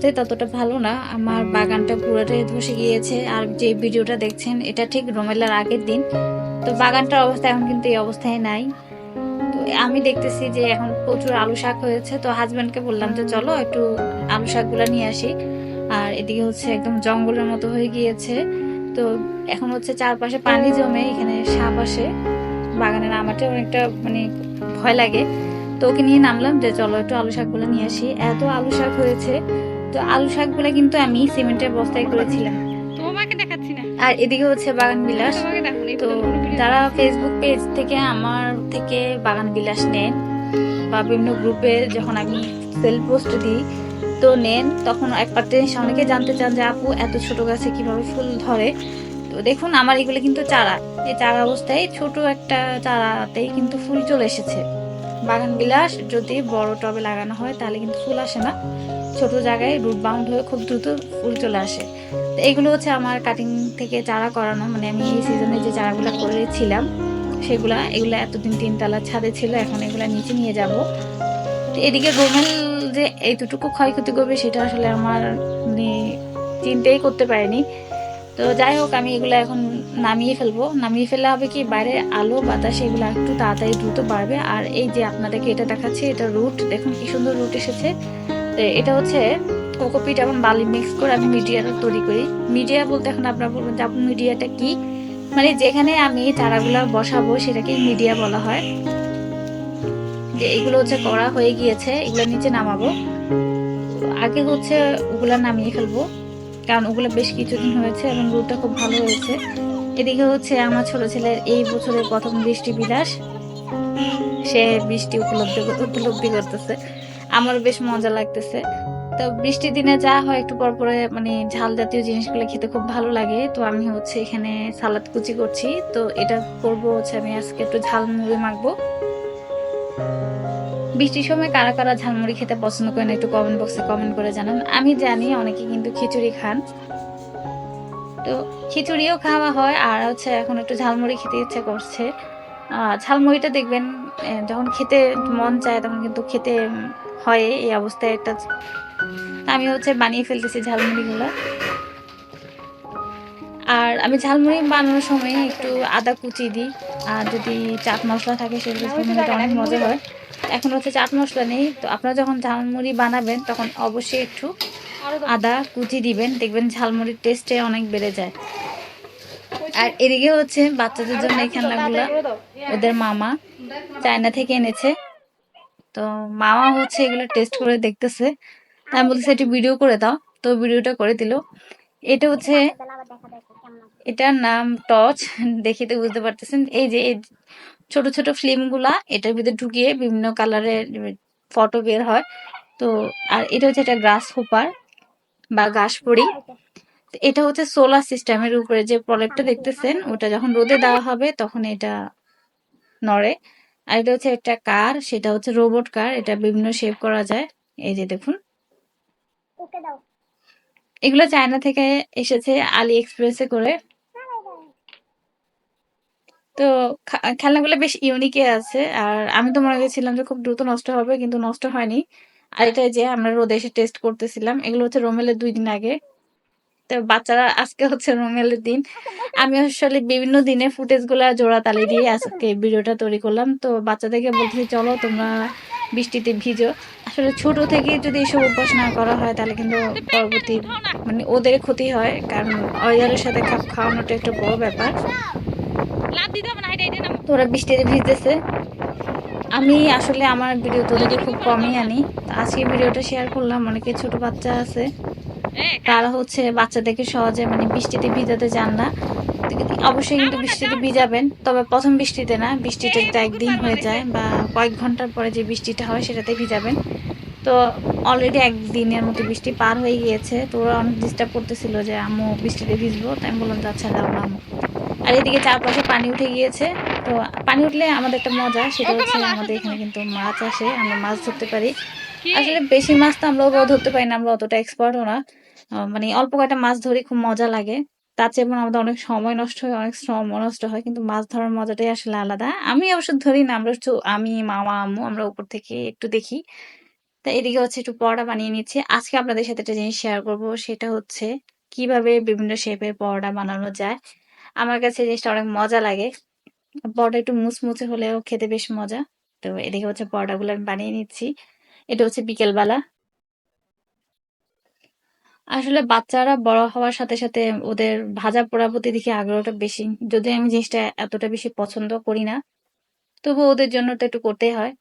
অবস্থায় ততটা ভালো না। আমার বাগানটা পুরোটাই ধসে গিয়েছে। আর যে ভিডিওটা দেখছেন এটা ঠিক রোমেলার আগের দিন। তো বাগানটার অবস্থা এখন কিন্তু এই অবস্থায় নাই। তো আমি দেখতেছি যে এখন প্রচুর আলু শাক হয়েছে। তো হাজবেন্ডকে বললাম যে চলো একটু আলু শাকগুলা নিয়ে আসি। আর এদিকে হচ্ছে একদম জঙ্গলের মতো হয়ে গিয়েছে। তো এখন হচ্ছে চারপাশে পানি জমে এখানে সাপ আসে। বাগানে নামাতে অনেকটা মানে ভয় লাগে। তো ওকে নিয়ে নামলাম যে চলো একটু আলু শাকগুলো নিয়ে আসি। এত আলু শাক হয়েছে। তো আলু শাকগুলো কিন্তু আমি সিমেন্টের বস্তায় করেছিলাম। তোমাকে দেখাচ্ছি না, আর এদিকে হচ্ছে বাগান বিলাস। তোমাকে দেখো এই তো বোতল ভিডিও যারা করতেছি। ফেসবুক পেজ থেকে আমার থেকে বাগান বিলাস নেন বা বিভিন্ন গ্রুপে যখন আমি সেল পোস্ট দিই তো নেন, তখন একটা জিনিস অনেকে জানতে চান যে আপু এত ছোট গাছে কিভাবে ফুল ধরে। তো দেখুন আমার এগুলো কিন্তু চারা, এই চারা অবস্থায় ছোট একটা চারাতেই কিন্তু ফুল চলে এসেছে। বাগান বিলাস যদি বড় টবে লাগানো হয় তাহলে কিন্তু ফুল আসে না, ছোট জায়গায় রুট বাউন্ড হয়ে খুব দ্রুত ফুল চলে আসে। তো এগুলো হচ্ছে আমার কাটিং থেকে চারা করানো, মানে আমি এই সিজনে যে চারাগুলো করেছিলাম সেগুলা, এগুলা এতদিন তিনতলা ছাদে ছিল, এখন এগুলা নিচে নিয়ে যাব। তো এদিকে রোমেল যে এইটুকু ক্ষয়ক্ষতি করবে সেটা আসলে আমার মানে চিন্তাই করতে পারিনি। তো যাই হোক আমি এগুলো এখন নামিয়ে ফেলবো। নামিয়ে ফেলে হবে কি বাইরে আলো বাতাস এগুলো একটু তাড়াতাড়ি দ্রুত বাড়বে। আর এই যে আপনাদেরকে এটা দেখাচ্ছি, এটা রুট দেখুন কি সুন্দর রুট এসেছে। তো এটা হচ্ছে কোকোপিট এবং বালি মিক্স করে আমি মিডিয়াটা তৈরি করি। মিডিয়া বলতে এখন আপনারা বলবেন যে আপু মিডিয়াটা কি, মানে যেখানে আমি চারাগুলা বসাবো সেটাকেই মিডিয়া বলা হয়। যে এগুলো হচ্ছে করা হয়ে গিয়েছে, এগুলো নিচে নামাবো। আগে হচ্ছে ওগুলা নামিয়ে ফেলবো, কারণ ওগুলো বেশ কিছুদিন হয়েছে এবং রুটটা খুব ভালো হয়েছে। এদিকে হচ্ছে আমার ছোট ছেলের এই বছরের প্রথম বৃষ্টি বিলাস, সে বৃষ্টি উপলব্ধি করতেছে। আমারও বেশ মজা লাগতেছে। তো বৃষ্টির দিনে যা হয় একটু পর পরে মানে ঝাল জাতীয় জিনিসগুলো খেতে খুব ভালো লাগে। তো আমি হচ্ছে এখানে সালাদ কুচি করছি। তো এটা করব হচ্ছে আমি আজকে একটু ঝালমুড়ি মাখবো। বৃষ্টির সময় কারা কারা ঝালমুড়ি খেতে পছন্দ করেন একটু কমেন্ট বক্সে কমেন্ট করে জানান। আমি জানি অনেকে কিন্তু খিচুড়ি খান, তো খিচুড়িও খাওয়া হয়। আর হচ্ছে এখন একটু ঝালমুড়ি খেতে ইচ্ছে করছে। ঝালমুড়িটা দেখবেন যখন খেতে মন চায় তখন কিন্তু খেতে হয় এই অবস্থায় একটা। আমি হচ্ছে বানিয়ে ফেলতেছি ঝালমুড়ি গুলা। আর আমি ঝালমুড়ি বানানোর সময় একটু আদা কুচি দিই। আর যদি চাট মশলা থাকে সেগুলো দিলে তো অনেক মজা হয়। এখন হচ্ছে চাট মশলা নেই, তো আপনারা যখন ঝালমুড়ি বানাবেন তখন অবশ্যই একটু আদা কুচি দিবেন, দেখবেন ঝালমুড়ির টেস্টে অনেক বেড়ে যায়। আর এদিকে হচ্ছে বাচ্চাদের জন্য এই খেলনাগুলা ওদের মামা চায়না থেকে এনেছে। তো মামা হচ্ছে এগুলো টেস্ট করে দেখতেছে। আমি বলতেছি একটু ভিডিও করে দাও, তো ভিডিওটা করে দিল। এটা হচ্ছে, এটার নাম টর্চ। দেখিতে বুঝতে পারতেছেন এই যে এই ছোট ছোট ফিল্ম গুলা এটার ভিতরে ঢুকিয়ে বিভিন্ন কালারের ফটো বের হয়। তো আর এটা হচ্ছে একটা গ্রাস হোপার বা ঘাসফড়ি। এটা হচ্ছে সোলার সিস্টেমের উপরে যে প্রলেপটা দেখতেছেন ওটা যখন রোদে দেওয়া হবে তখন এটা নড়ে। আর এটা হচ্ছে একটা কার, সেটা হচ্ছে রোবট কার, এটা বিভিন্ন শেপ করা যায়। এই যে দেখুন, এগুলো চায়না থেকে এসেছে আলি এক্সপ্রেসে করে। তো খেলনাগুলো বেশ ইউনিকে আছে। আর আমি তো মনে করেছিলাম যে খুব দ্রুত নষ্ট হবে, কিন্তু নষ্ট হয়নি। আর এটা যে আমরা রোদে এসে টেস্ট করতেছিলাম, এগুলো হচ্ছে রোমেলের 2 দিন আগে। তো বাচ্চারা আজকে হচ্ছে রোমেলের দিন। আমি আসলে বিভিন্ন দিনের ফুটেজ গুলা জোড়াতালি দিয়ে আজকে ভিডিওটা তৈরি করলাম। তো বাচ্চাদেরকে বলতেছি চলো তোমরা বৃষ্টিতে ভিজো। আসলে ছোট থেকে যদি এসব অভ্যাস না করা হয় তাহলে কিন্তু পরবর্তী মানে ওদের ক্ষতি হয়, কারণ ওয়েদারের সাথে খাপ খাওয়ানোটা একটা বড় ব্যাপার। তো ওরা বৃষ্টিতে ভিজতেছে। আমি আসলে আমার ভিডিও তো ওদেরকে খুব কমই আনি। তো আজকে ভিডিওটা শেয়ার করলাম, অনেকে ছোট বাচ্চা আছে তারা হচ্ছে বাচ্চাদেরকে সহজে মানে বৃষ্টিতে ভিজাতে চান না। তো অবশ্যই কিন্তু বৃষ্টিতে ভিজাবেন, তবে প্রথম বৃষ্টিতে না, বৃষ্টিটা যদি একদিন হয়ে যায় বা কয়েক ঘন্টার পরে যে বৃষ্টিটা হয় সেটাতে ভিজাবেন। তো অলরেডি একদিনের মতো বৃষ্টি পার হয়ে গিয়েছে, তো ওরা অনেক ডিস্টার্ব করতেছিল যে আম্মু বৃষ্টিতে ভিজবো, তাই আমি বললাম যে আচ্ছা যাও না আম্মু। আর এদিকে চারপাশে পানি উঠে গিয়েছে। তো পানি উঠলে আমাদের একটা মজা সেটা হচ্ছে আমাদের এখানে কিন্তু মাছ আসে, আমরা মাছ ধরতে পারি। আসলে বেশি মাছ তো আমরা ধরতে পারি না, আমরা অতটা এক্সপার্টও না। মানে অল্প কয়টা মাছ ধরি, খুব মজা লাগে। তার চেয়ে বরং আমাদের অনেক সময় নষ্ট হয়, অনেক শ্রম নষ্ট হয়, কিন্তু মাছ ধরার মজাটাই আসলে আলাদা। আমি অবশ্য ধরি না, আমরা আমি মামা আম্মু আমরা উপর থেকে একটু দেখি। তা এদিকে হচ্ছে একটু পরোটা বানিয়ে নিচ্ছি। আজকে আপনাদের সাথে একটা জিনিস শেয়ার করব, সেটা হচ্ছে কিভাবে বিভিন্ন শেপের পরোটা বানানো যায়। আমার কাছে এই জিনিসটা অনেক মজা লাগে। পরোটা একটু মুচমুচে হলেও খেতে বেশ মজা। তো এদিকে হচ্ছে পরোটাগুলো আমি বানিয়ে নিচ্ছি। এটা হচ্ছে বিকেলবেলা। আসলে বাচ্চারা বড় হওয়ার সাথে সাথে ওদের ভাজা পোড়ার প্রতি দেখি আগ্রহটা বেশি। যদিও আমি জিনিসটা এতটা বেশি পছন্দ করি না, তবুও ওদের জন্য তো একটু করতেই হয়।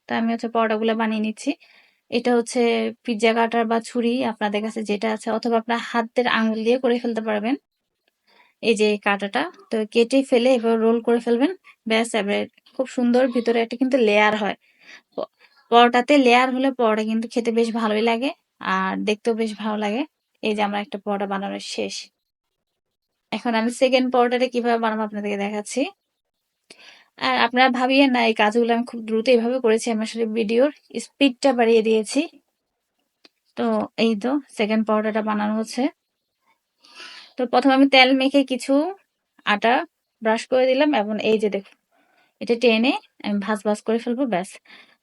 তো আমি হচ্ছে পরোটাগুলো বানিয়ে নিচ্ছি। এটা হচ্ছে পিজ্জা কাটার বা ছুরি আপনাদের কাছে যেটা আছে, অথবা আপনার হাতের আঙ্গুল দিয়ে করে ফেলতে পারবেন। এই যে কাঁটাটা, তো কেটে ফেলে এবার রোল করে ফেলবেন। ব্যাস, এবার খুব সুন্দর ভিতরে একটা কিন্তু লেয়ার হয়। পরোটাতে লেয়ার হলে পরোটা কিন্তু খেতে বেশ ভালোই লাগে, আর দেখতেও বেশ ভালো লাগে। এই যে আমার একটা পরোটা বানানো শেষ। এখন আমি সেকেন্ড পরোটাটা কিভাবে বানাবো আপনাদেরকে দেখাচ্ছি। আর আপনারা ভাবিয়েন না, এই কাজগুলো আমি খুব দ্রুত এইভাবে করেছি। আমি আসলে ভিডিওর স্পিডটা বাড়িয়ে দিয়েছি। তো এই তো সেকেন্ড পরোটাটা বানানো হচ্ছে। তো প্রথমে আমি তেল মেখে কিছু আটা ব্রাশ করে দিলাম, এবং এই যে দেখুন, এটা টেনে আমি ভাজ ভাজ করে ফেলবো, ব্যাস।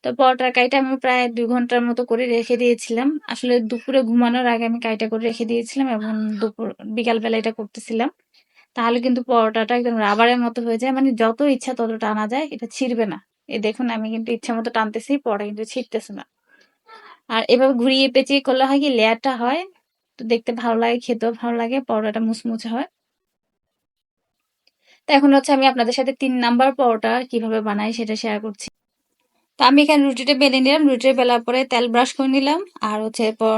তো পরোটার কাইটা আমি প্রায় 2 ঘন্টার মতো করে রেখে দিয়েছিলাম। আসলে দুপুরে ঘুমানোর আগে আমি কাইটা করে রেখে দিয়েছিলাম, এবং বিকাল বেলা এটা করতেছিলাম। তাহলে কিন্তু পরোটাটা একদম রাবারের মতো হয়ে যায়, মানে যত ইচ্ছা তত টানা যায়, এটা ছিঁড়বে না। এই দেখুন, আমি কিন্তু ইচ্ছা মতো টানতেছি, পরোটা কিন্তু ছিঁড়তেছে না। আর এভাবে ঘুরিয়ে পেঁচিয়ে করলে হয় কি, লেয়ারটা হয়, তো দেখতে ভালো লাগে, খেতেও ভালো লাগে, পরোটাটা মুচমুচে হয়। তো এখন হচ্ছে আমি আপনাদের সাথে 3 নাম্বার পরোটা কিভাবে বানাই সেটা শেয়ার করছি। তো আমি এখানে রুটিটা বেলে নিলাম, রুটিটা বেলার পরে তেল ব্রাশ করে নিলাম, আর হচ্ছে এরপর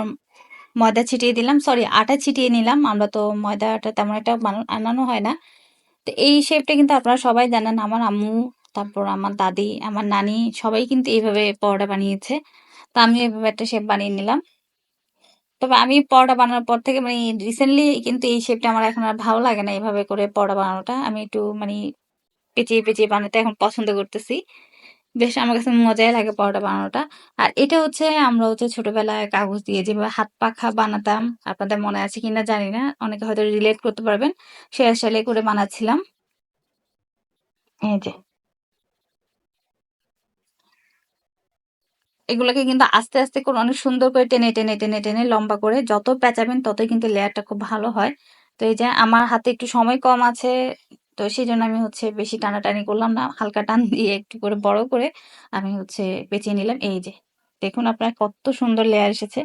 ময়দা ছিটিয়ে দিলাম, সরি আটা ছিটিয়ে নিলাম। আমরা তো ময়দাটা তেমন একটা বানানো হয় না। তো এই শেপটা কিন্তু আপনারা সবাই জানেন, আমার আম্মু, তারপর আমার দাদি, আমার নানি, সবাই কিন্তু এইভাবে পরোটা বানিয়েছে। তো আমি এইভাবে একটা শেপ বানিয়ে নিলাম। তবে আমি পরোটা বানানোর পর থেকে মানে রিসেন্টলি কিন্তু এই শেপটা আমার এখন আর ভালো লাগে না, এইভাবে করে পরোটা বানানোটা। আমি একটু মানে পেঁচিয়ে পেঁচিয়ে বানাতে এখন পছন্দ করতেছি। বেশ আমার কাছে মজাই লাগে পরোটা বানানোটা। আর এটা হচ্ছে আমরা হচ্ছে ছোটবেলায় কাগজ দিয়ে যেভাবে হাত পাখা বানাতাম, আপনাদের মনে আছে কিনা জানি না, অনেকে হয়তো রিলেট করতে পারবেন। সেলাই সেলাই করে বানাচ্ছিলাম। এই যে এগুলোকে কিন্তু আস্তে আস্তে করে অনেক সুন্দর করে টেনে টেনে টেনে টেনে লম্বা করে যত পেঁচাবেন ততই কিন্তু লেয়ারটা খুব ভালো হয়। তো এই যে আমার হাতে একটু সময় কম আছে, তো সেই জন্য আমি হচ্ছে বেশি টানাটানি করলাম না, হালকা টান দিয়ে একটু করে বড় করে আমি হচ্ছে পেঁচিয়ে নিলাম। এই যে দেখুন আপনার কত সুন্দর লেয়ার এসেছে।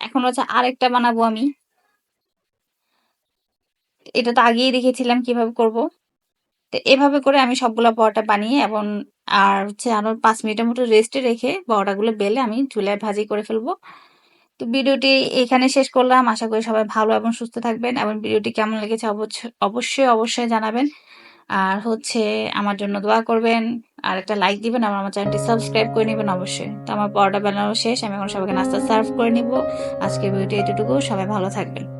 এখন হচ্ছে আরেকটা বানাবো আমি। এটা তো আগেই দেখেছিলাম কিভাবে করব। তো এভাবে করে আমি সবগুলা পরোটা বানিয়ে, এবং আর হচ্ছে আরো 5 মিনিটের মতো রেস্টে রেখে পরোটাগুলো বেলে আমি চুলায় ভাজি করে ফেলবো। তো ভিডিওটি এখানে শেষ করলাম। আশা করি সবাই ভালো এবং সুস্থ থাকবেন, এবং ভিডিওটি কেমন লেগেছে অবশ্যই অবশ্যই জানাবেন। আর হচ্ছে আমার জন্য দোয়া করবেন, আর একটা লাইক দিবেন, আর আমার চ্যানেলটি সাবস্ক্রাইব করে নেবেন অবশ্যই। তো আমার পরোটা বানানো শেষ, আমি এখন সবাইকে নাস্তা সার্ভ করে নিব। আজকের ভিডিওটি এতটুকু, সবাই ভালো থাকবেন।